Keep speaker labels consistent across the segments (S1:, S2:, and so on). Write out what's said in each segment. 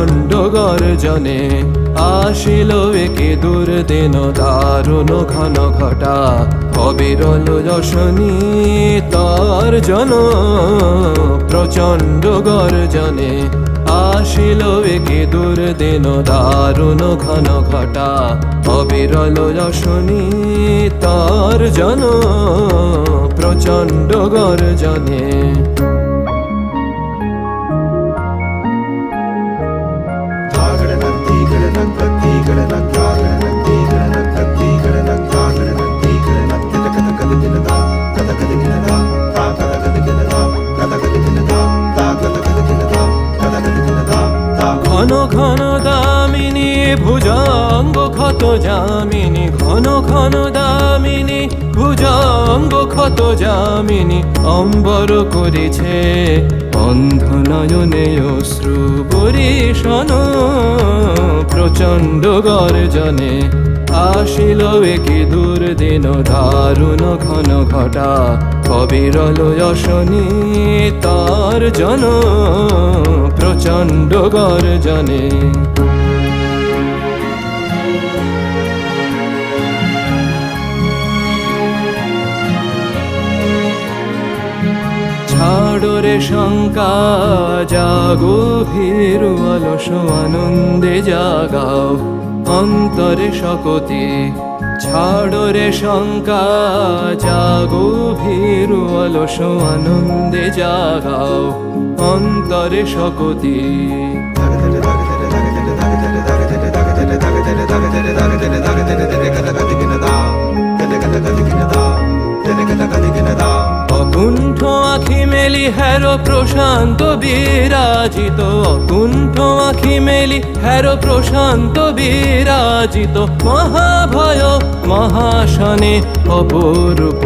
S1: প্রচণ্ড গর্জনে আসিল একে দুর্দিন দারুণ ঘন ঘটা অবিরল যশনী তার জন প্রচণ্ড গর্জনে আসিল একে দুর্দিন দারুণ ঘন ঘটা অবিরল যশনী তার জন প্রচণ্ড গর্জনে ঘন ঘন দামিনী ভুজঙ্গ ক্ষত যামিনী ঘন ঘন দামিনী ভুজঙ্গ ক্ষত যামিনী অম্বর করেছে অন্ধ নয়নে অশ্রু বরিশন প্রচণ্ড গর্জনে আসিল একে দুর্দিন দারুণ ঘন ঘটা অবিরল যশনী তার জন প্রচণ্ড গর্জনে ছাড়ো রে শঙ্কা জাগো ভীরু অলস আনন্দে জাগাও অন্তরে শকতি ছাড়ো রে শঙ্কা জাগো ভীরু অলস আনন্দে জাগাও অন্তরে শকতি অকুণ্ঠ আখি মেলি হেরো প্রশান্ত বিরাজিত অকুণ্ঠ আখি মেলি হেরো প্রশান্ত বিরাজিত মহাভয় মহাশনে অপরূপ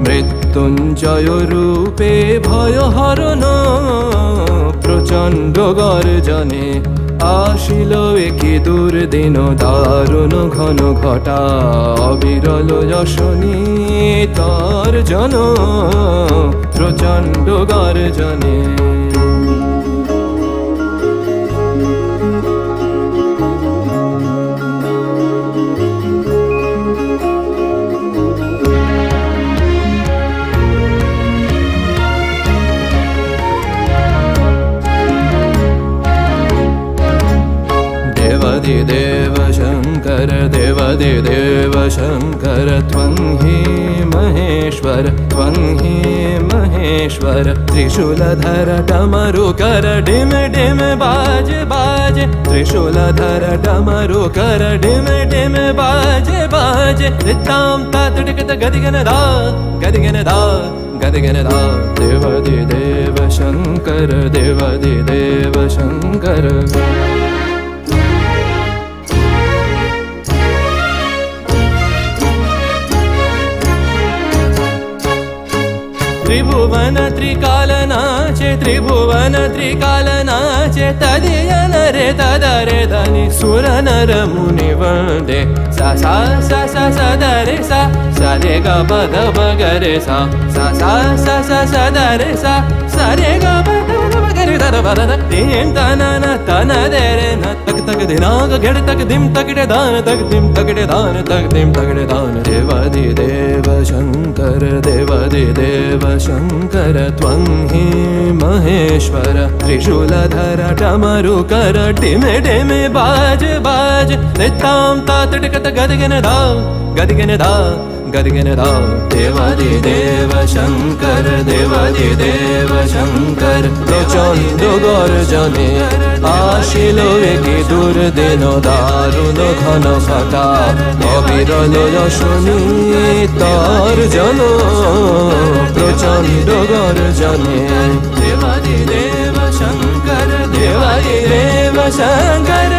S1: মৃত্যুঞ্জয় রূপে ভয় হরণ প্রচণ্ড গর্জনে আসিল একে দুর্দিন দারুণ ঘন ঘটা অবিরল যশনী তার জন প্রচণ্ড গর্জনে देव शंकर देवादिदेव शंकर त्वं हि महेश्वर त्वं हि महेश्वर त्रिशूलधर डमरुकर डिम डिम बाज बाज त्रिशूलधर डमरुकर डिम डिम बाज बाज ताम तात टिकत गदिगन दा गदिगन दा गदिगन दा देवादिदेव शंकर देवादिदेव शंकर त्रिभुवन त्रिकालनाचे त्रिभुवन त्रिकालनाचे तदियन रे तदरे धनि सुर नर मुनि वंदे सा सा सा सा सा दरे सा सा रे ग प द प ग रे सा सा सा सा सा सा दरे सा सा रे ग प द प ग रे द प द तीन तन तन दे रे न तक तक दिना ग घेड़ तक दिम तकड़े दान तक दिम तकड़े दान तक दिम तकड़े दान देवादिदेव शंकर देवादिदेव शंकर त्वं हि महेश्वर त्रिशूलधर डमरुकर डिमे डिमे बाज बाज ताम तात टिकत गदिगन दा गदिगन दा गदिगन दा देवादिदेव शंकर देवादिदेव शंकर प्रचण्ड गर्जने আসিল একে দুর্দিন দারুণ ঘন ঘটা অবিরল যশনী তার জন প্রচণ্ড গর্জনে দেবাদিদেব শঙ্কর দেবাদিদেব শঙ্কর